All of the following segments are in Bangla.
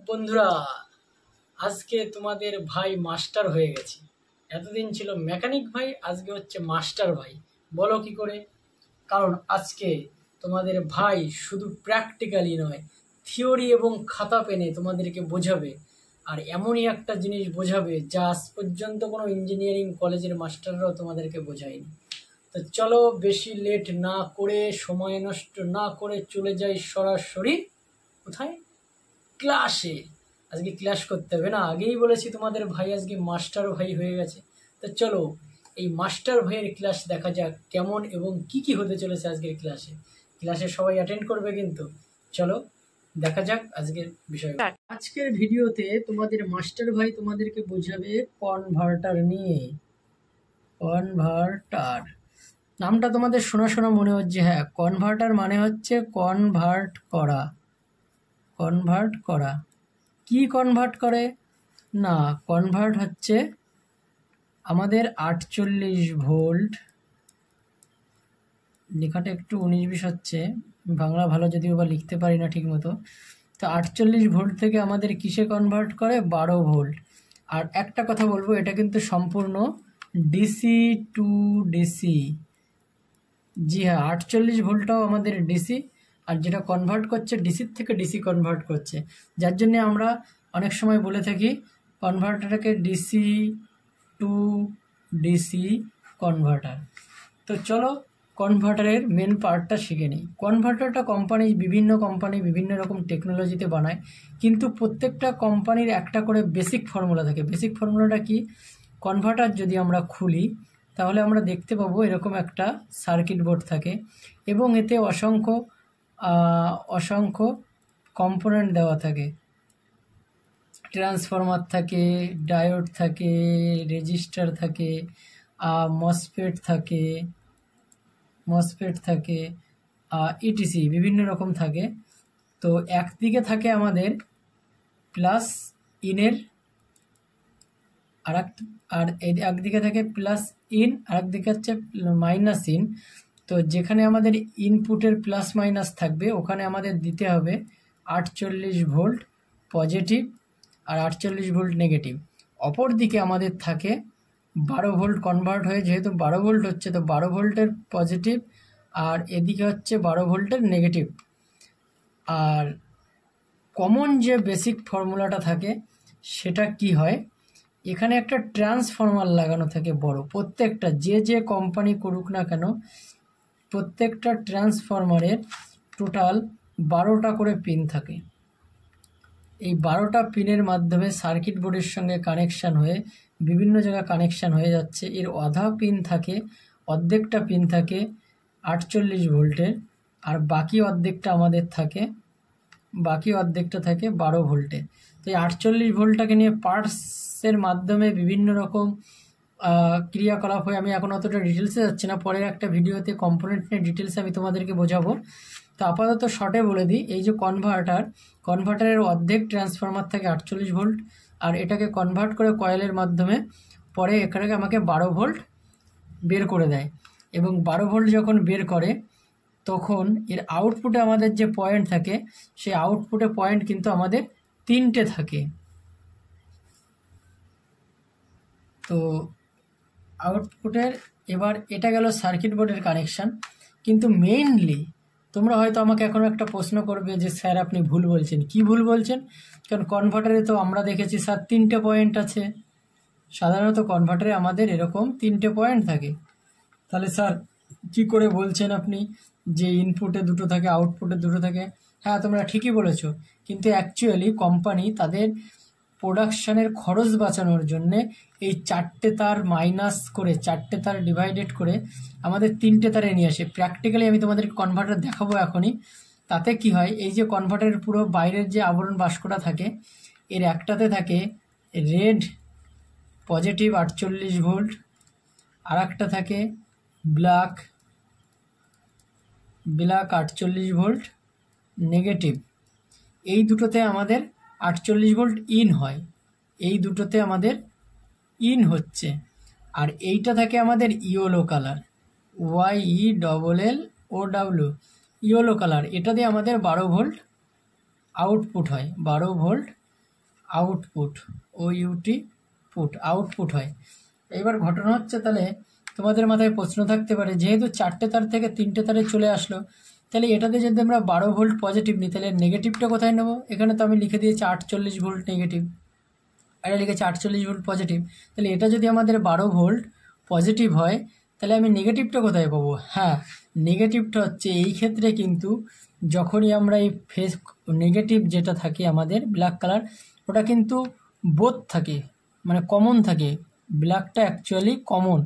বন্ধুরা, আজকে তোমাদের ভাই মাস্টার হয়ে গেছে। এতদিন ছিল মেকানিক ভাই, আজকে হচ্ছে মাস্টার ভাই। বলো কি করে? কারণ আজকে তোমাদের ভাই শুধু প্র্যাকটিক্যালি নয়, থিওরি এবং খাতা পেনে তোমাদেরকে বোঝাবে। আর এমনই একটা জিনিস বোঝাবে যা আজ পর্যন্ত কোনো ইঞ্জিনিয়ারিং কলেজের মাস্টাররাও তোমাদেরকে বোঝায়নি। তো চলো বেশি লেট না করে, সময় নষ্ট না করে চলে যাই সরাসরি কোথায়? ক্লাসে। আজকে ক্লাস করতে হবে না, আগেই বলেছি তোমাদের ভাই আজকে মাস্টার ভাই হয়ে গেছে। তো চলো এই মাস্টার ভাইয়ের ক্লাস দেখা যাক কেমন এবং কি কি হতে চলেছে আজকের ক্লাসে। ক্লাসে সবাই অ্যাটেন্ড করবে কিন্তু। চলো দেখা যাক আজকের বিষয়। আজকের ভিডিওতে তোমাদের মাস্টার ভাই তোমাদেরকে বোঝাবে কনভার্টার নিয়ে। কনভার্টার নামটা তোমাদের শোনা শোনা মনে হচ্ছে। হ্যাঁ, কনভার্টার মানে হচ্ছে কনভার্ট করা। কনভার্ট করা কি কনভার্ট করে? না, কনভার্ট হচ্ছে আমাদের 48 ভোল্ট, লেখাটা একটু 19-20 হচ্ছে, বাংলা ভালো যদিও বা লিখতে পারি না ঠিক মতো। তো 48 ভোল্ট থেকে আমাদের কিসে কনভার্ট করে? 12 ভোল্ট। আর একটা কথা বলবো, এটা কিন্তু সম্পূর্ণ ডিসি টু ডিসি। জি হ্যাঁ, 48 ভোল্টটাও আমাদের ডিসি, আর যেটা কনভার্ট করছে ডিসির থেকে ডিসি কনভার্ট করছে, যার জন্য আমরা অনেক সময় বলে থাকি কনভার্টারকে ডিসি টু ডিসি কনভার্টার। তো চলো কনভার্টারের মেন পার্টটা শিখে নিই। কনভার্টারটা বিভিন্ন কোম্পানি বিভিন্ন রকম টেকনোলজিতে বানায়, কিন্তু প্রত্যেকটা কোম্পানির একটা করে বেসিক ফর্মুলা থাকে। বেসিক ফর্মুলাটা কি? কনভার্টার যদি আমরা খুলি তাহলে আমরা দেখতে পাবো এরকম একটা সার্কিট বোর্ড থাকে এবং এতে অসংখ্য কম্পোনেন্ট দেওয়া থাকে। ট্রান্সফরমার থাকে, ডায়োড থাকে, রেজিস্টার থাকে, মসফেট থাকে, ইটিসি বিভিন্ন রকম থাকে। তো একদিকে থাকে আমাদের প্লাস ইনের, আর একদিকে থাকে প্লাস ইন, আর একদিকে হচ্ছে মাইনাস ইন। তো যেখানে আমাদের ইনপুটের প্লাস মাইনাস থাকবে ওখানে আমাদের দিতে হবে 48 ভোল্ট পজিটিভ আর 48 ভোল্ট নেগেটিভ। অপর দিকে আমাদের থাকে 12 ভোল্ট কনভার্ট হয়ে, যেহেতু 12 ভোল্ট হচ্ছে তো 12 ভোল্টের পজিটিভ, আর এদিকে হচ্ছে 12 ভোল্টের নেগেটিভ। আর কমন যে বেসিক ফর্মুলাটা থাকে সেটা কি হয়? এখানে একটা ট্রান্সফর্মার লাগানো থাকে বড়। প্রত্যেকটা যে কোম্পানি করুক না কেন, প্রত্যেকটা ট্রান্সফরমারের টোটাল 12টা করে পিন থাকে। এই 12টা পিনের মাধ্যমে সার্কিট বোর্ডের সঙ্গে কানেকশান হয়ে বিভিন্ন জায়গায় কানেকশান হয়ে যাচ্ছে। এর অর্ধেকটা পিন থাকে 48 ভোল্টের, আর বাকি অর্ধেকটা থাকে 12 ভোল্টে। তো এই 48 ভোল্টটাকে নিয়ে পার্টসের মাধ্যমে বিভিন্ন রকম ক্রিয়াকলাপ হয়। আমি এখন অতটা ডিটেলসে যাচ্ছি না, পরের একটা ভিডিওতে কম্পোনেন্ট নিয়ে ডিটেলসে আমি তোমাদেরকে বোঝাবো। তো আপাতত শর্টে বলে দিই, এই যে কনভার্টারের অর্ধেক ট্রান্সফরমার থাকে 48 ভোল্ট, আর এটাকে কনভার্ট করে কয়েলের মাধ্যমে পরে এখানে আমাকে 12 ভোল্ট বের করে দেয়। এবং 12 ভোল্ট যখন বের করে তখন এর আউটপুটে আমাদের যে পয়েন্ট থাকে সেই আউটপুটে পয়েন্ট কিন্তু আমাদের 3টে থাকে। তো আউটপুটের এবার এটা গেল সার্কিট বোর্ডের কানেকশান। কিন্তু মেইনলি তোমরা হয়তো আমাকে এখন একটা প্রশ্ন করবে যে স্যার আপনি ভুল বলছেন। কি ভুল বলছেন? কারণ কনভার্টারে তো আমরা দেখেছি স্যার 3টে পয়েন্ট আছে। সাধারণত কনভার্টারে আমাদের এরকম 3টে পয়েন্ট থাকে। তাহলে স্যার কি করে বলছেন আপনি যে ইনপুটে 2টো থাকে আউটপুটে 2টো থাকে? হ্যাঁ, তোমরা ঠিকই বলেছো, কিন্তু অ্যাকচুয়ালি কোম্পানি তাদের প্রোডাকশানের খরচ বাঁচানোর জন্যে এই 4টে তার মাইনাস করে 4টে তার ডিভাইডেড করে আমাদের 3টে তারে নিয়ে আসে। প্র্যাকটিক্যালি আমি তোমাদেরকে কনভার্টার দেখাবো এখনই। তাতে কি হয়, এই যে কনভার্টারের পুরো বাইরের যে আবরণ বাস্কটা থাকে এর একটাতে থাকে রেড পজিটিভ 48 ভোল্ট, আর একটা থাকে ব্ল্যাক 48 ভোল্ট নেগেটিভ। এই দুটোতে আমাদের 48 ভোল্ট ইন হয়, এই দুটোতে আমাদের ইন হচ্ছে। আর এইটা থাকে আমাদের yellow colour, YELLOW yellow colour. এটা দিয়ে আমাদের 12 ভোল্ট আউটপুট হয়, 12 volt output, OUT put, output হয়। এবার ঘটনা হচ্ছে তাহলে তোমাদের মাথায় প্রশ্ন থাকতে পারে, যেহেতু 4টে তার থেকে 3টে তারে চলে আসলো, তাহলে এটাতে যদি আমরা 12 ভোল্ট পজিটিভ নিই, তাহলে নেগেটিভটা কোথায় নেব? এখানে তো আমি লিখে দিয়েছি 48 ভোল্ট নেগেটিভ, এটা লিখেছি 48 ভোল্ট পজিটিভ। তাহলে এটা যদি আমাদের 12 ভোল্ট পজিটিভ হয়, তাহলে আমি নেগেটিভটা কোথায় পাবো? হ্যাঁ, নেগেটিভটা হচ্ছে এই ক্ষেত্রে কিন্তু যখনই আমরা এই ফেস নেগেটিভ যেটা থাকে আমাদের ব্ল্যাক কালার, ওটা কিন্তু বোথ থাকে, মানে কমন থাকে। ব্ল্যাকটা অ্যাকচুয়ালি কমন,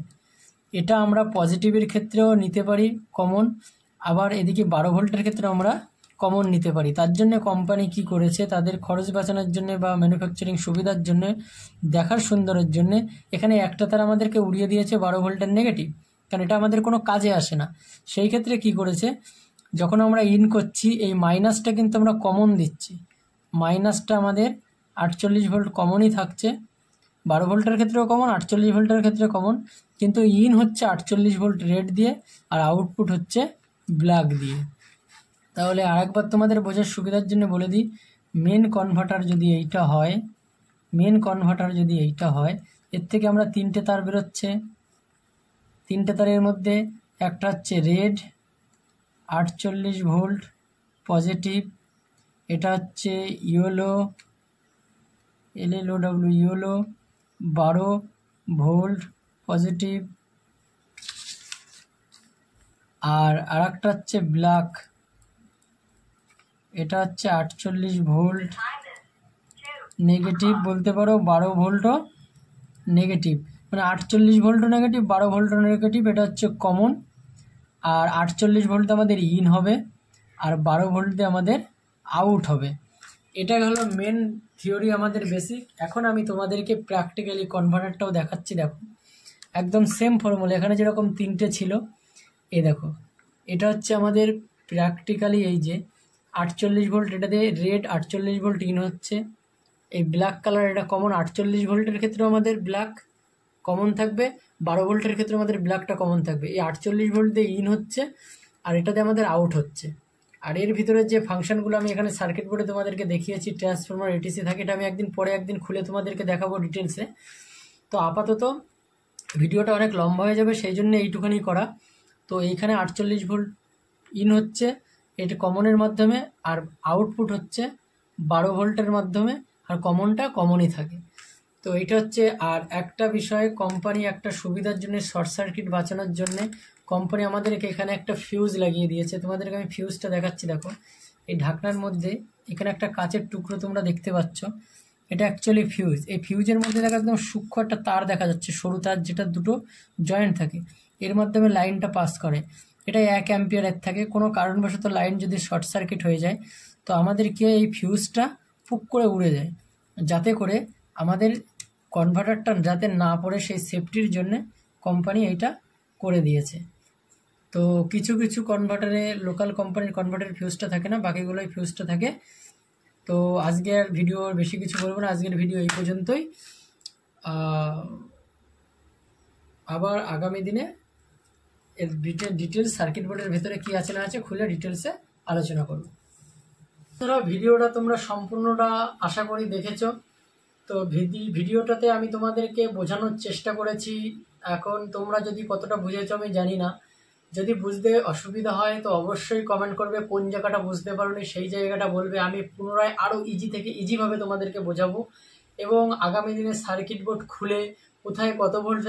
এটা আমরা পজিটিভের ক্ষেত্রেও নিতে পারি কমন, আবার এদিকে 12 ভোল্টের ক্ষেত্রে আমরা কমন নিতে পারি। তার জন্য কোম্পানি কি করেছে, তাদের খরচ বাঁচানোর জন্য বা ম্যানুফ্যাকচারিং সুবিধার জন্য, দেখার সুন্দরের জন্য, এখানে একটা তার আমাদেরকে উড়িয়ে দিয়েছে 12 ভোল্টের নেগেটিভ, কারণ এটা আমাদের কোনো কাজে আসে না। সেই ক্ষেত্রে কি করেছে, যখন আমরা ইন করছি এই মাইনাসটা কিন্তু আমরা কমন দিচ্ছি, মাইনাসটা আমাদের 48 ভোল্ট কমনই থাকছে, 12 ভোল্টের ক্ষেত্রেও কমন, 48 ভোল্টের ক্ষেত্রে কমন, কিন্তু ইন হচ্ছে 48 ভোল্ট রেড দিয়ে আর আউটপুট হচ্ছে ব্ল্যাক দিয়ে। তাহলে আরেকবার তোমাদের বোঝার সুবিধার জন্য বলে দিই, মেন কনভার্টার যদি এইটা হয়, মেন কনভার্টার যদি এইটা হয়, এর থেকে আমরা 3টে তার বেরোচ্ছে, 3টে তারের মধ্যে একটা হচ্ছে রেড 48 ভোল্ট পজিটিভ, এটা হচ্ছে yellow LLOW yellow 12 volt positive, আর আরেকটা হচ্ছে ব্ল্যাক, এটা হচ্ছে 48 ভোল্ট নেগেটিভ, বলতে পারো 12 ভোল্টও নেগেটিভ, মানে 48 ভোল্টও নেগেটিভ, 12 ভোল্টও নেগেটিভ, এটা হচ্ছে কমন। আর 48 ভোল্টে আমাদের ইন হবে আর 12 ভোল্টে আমাদের আউট হবে। এটা হলো মেন থিওরি আমাদের বেসিক। এখন আমি তোমাদেরকে প্র্যাকটিক্যালি কনভার্টারটাও দেখাচ্ছি। দেখো একদম সেম ফর্মুলা, এখানে যেরকম 3টে ছিল, এই দেখো এটা হচ্ছে আমাদের প্র্যাকটিক্যালি এই যে 48 ভোল্ট, এটা দিয়ে রেড 48 ভোল্ট ইন হচ্ছে, এই ব্ল্যাক কালার এটা কমন, 48 ভোল্টের ক্ষেত্রে আমাদের ব্ল্যাক কমন থাকবে, 12 ভোল্টের ক্ষেত্রে আমাদের ব্ল্যাকটা কমন থাকবে। এই 48 ভোল্ট দিয়ে ইন হচ্ছে আর এটাতে আমাদের আউট হচ্ছে। আর এর ভিতরে যে ফাংশনগুলো আমি এখানে সার্কিট বোর্ডে তোমাদেরকে দেখিয়েছি, ট্রান্সফরমার এটিসি থাকে, এটা আমি একদিন খুলে তোমাদেরকে দেখাবো ডিটেলসে। তো আপাতত ভিডিওটা অনেক লম্বা হয়ে যাবে, সেই জন্য এইটুখানি করা। তো এইখানে 48 ভোল্ট ইন হচ্ছে এটা কমনের মাধ্যমে, আর আউটপুট হচ্ছে 12 ভোল্টের মাধ্যমে, আর কমনটা কমনই থাকে। তো এটা হচ্ছে। আর একটা বিষয়, কোম্পানি একটা সুবিধার জন্য, শর্ট সার্কিট বাঁচানোর জন্য কোম্পানি আমাদেরকে এখানে একটা ফিউজ লাগিয়ে দিয়েছে। তোমাদেরকে আমি ফিউজটা দেখাচ্ছি। দেখো এই ঢাকনার মধ্যে এখানে একটা কাচের টুকরো তোমরা দেখতে পাচ্ছ, এটা অ্যাকচুয়ালি ফিউজ। এই ফিউজের মধ্যে দেখো একদম সূক্ষ্ম একটা তার দেখা যাচ্ছে, সরু তার, যেটা দুটো জয়েন্ট থাকে, এর মাধ্যমে লাইনটা পাস করে। এটা 1 অ্যাম্পিয়ারের থাকে। কোনো কারণবশত লাইন যদি শর্ট সার্কিট হয়ে যায়, তো আমাদেরকে এই ফিউজটা পুক করে উড়ে যায়, যাতে করে আমাদের কনভার্টারটা যাতে না পড়ে, সেই সেফটির জন্য কোম্পানি এইটা করে দিয়েছে। তো কিছু কিছু কনভার্টারে, লোকাল কোম্পানির কনভার্টারের ফিউজটা থাকে না, বাকিগুলোই ফিউজটা থাকে। তো আজকে আর ভিডিও বেশি কিছু বলবো না, আজকের ভিডিও এই পর্যন্তই। আবার আগামী দিনে এর ডিটেলস সার্কিট বোর্ডের ভেতরে কী আছে না আছে খুলে ডিটেলসে আলোচনা করব। ভিডিওটা তোমরা সম্পূর্ণটা আশা করি দেখেছো। তো ভিডিওটাতে আমি তোমাদেরকে বোঝানোর চেষ্টা করেছি। এখন তোমরা যদি কতটা বুঝেছো আমি জানি না। যদি বুঝতে অসুবিধা হয় তো অবশ্যই কমেন্ট করবে, কোন জায়গাটা বুঝতে পারোনি সেই জায়গাটা বলবে, আমি পুনরায় আরও ইজি থেকে ইজিভাবে তোমাদেরকে বোঝাবো। এবং আগামী দিনে সার্কিট বোর্ড খুলে কোথায় কত ভোল্ট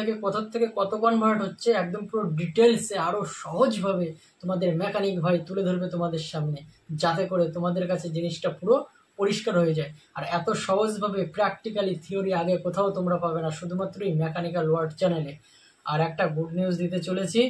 থেকে কত কনভার্ট হচ্ছে, একদম পুরো ডিটেলসে আরও সহজভাবে তোমাদের মেকানিক ভাই তুলে ধরবে তোমাদের সামনে, যাতে করে তোমাদের কাছে জিনিসটা পুরো পরিষ্কার হয়ে যায়। আর এত সহজভাবে প্র্যাকটিক্যালি থিওরি আগে কোথাও তোমরা পাবে না, শুধুমাত্র এই মেকানিক্যাল ওয়ার্ল্ড চ্যানেলে। আর একটা গুড নিউজ দিতে চলেছি,